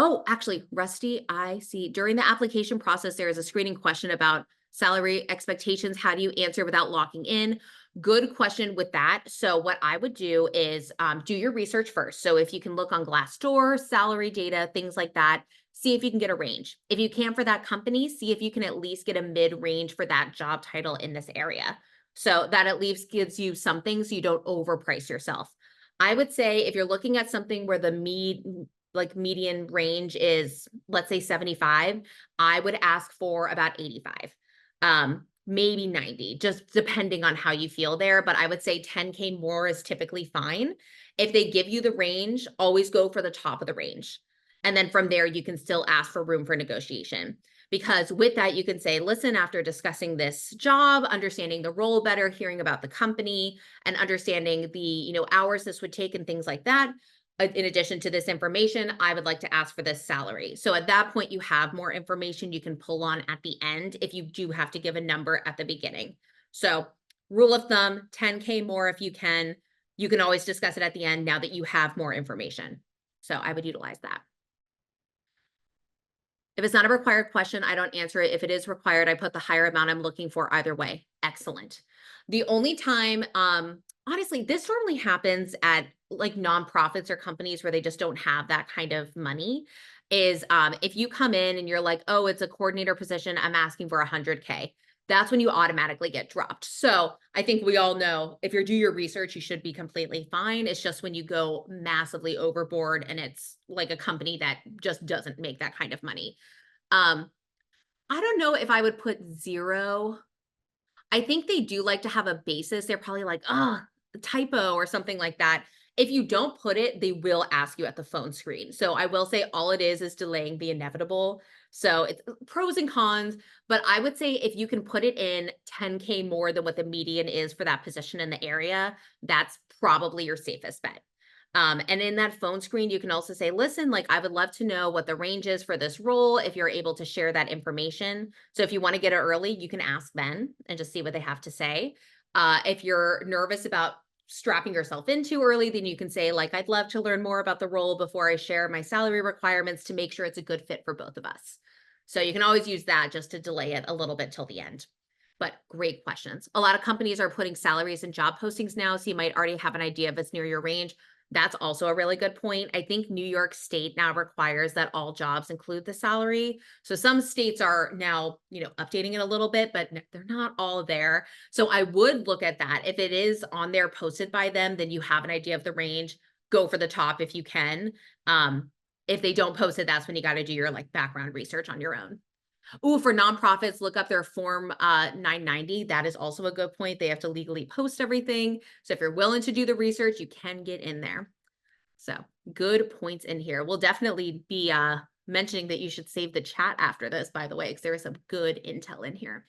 Oh, actually, Rusty, I see during the application process, there is a screening question about salary expectations. How do you answer without locking in? Good question with that. So what I would do is do your research first. So if you can look on Glassdoor, salary data, things like that, see if you can get a range. If you can for that company, see if you can at least get a mid-range for that job title in this area. So that at least gives you something so you don't overprice yourself. I would say if you're looking at something where the median range is, let's say 75, I would ask for about 85, maybe 90, just depending on how you feel there. But I would say 10K more is typically fine. If they give you the range, always go for the top of the range. And then from there, you can still ask for room for negotiation. Because with that, you can say, listen, after discussing this job, understanding the role better, hearing about the company, and understanding the hours this would take and things like that, in addition to this information, I would like to ask for this salary. So at that point, you have more information you can pull on at the end if you do have to give a number at the beginning. So rule of thumb, 10K more if you can. You can always discuss it at the end now that you have more information. So I would utilize that. If it's not a required question, I don't answer it. If it is required, I put the higher amount I'm looking for either way. Excellent. The only time, honestly, this normally happens at like nonprofits or companies where they just don't have that kind of money, is if you come in and you're like, oh, it's a coordinator position, I'm asking for 100K. That's when you automatically get dropped. So I think we all know if you do your research, you should be completely fine. It's just when you go massively overboard and it's like a company that just doesn't make that kind of money. I don't know if I would put 0. I think they do like to have a basis. They're probably like, oh, a typo or something like that. If you don't put it, they will ask you at the phone screen. So I will say all it is delaying the inevitable. So it's pros and cons, but I would say if you can put it in 10K more than what the median is for that position in the area, that's probably your safest bet. And in that phone screen, you can also say, listen, like I would love to know what the range is for this role if you're able to share that information. So if you want to get it early, you can ask then and just see what they have to say. If you're nervous about strapping yourself in too early, then you can say, like, I'd love to learn more about the role before I share my salary requirements to make sure it's a good fit for both of us. So you can always use that just to delay it a little bit till the end. But great questions. A lot of companies are putting salaries in job postings now, so you might already have an idea if it's near your range. That's also a really good point. I think New York State now requires that all jobs include the salary. So some states are now, updating it a little bit, but they're not all there. So I would look at that. If it is on there posted by them, then you have an idea of the range. Go for the top if you can. If they don't post it, that's when you got to do your background research on your own. Ooh, for nonprofits, look up their Form 990. That is also a good point. They have to legally post everything. So if you're willing to do the research, you can get in there. So good points in here. We'll definitely be mentioning that you should save the chat after this, by the way, because there is some good intel in here.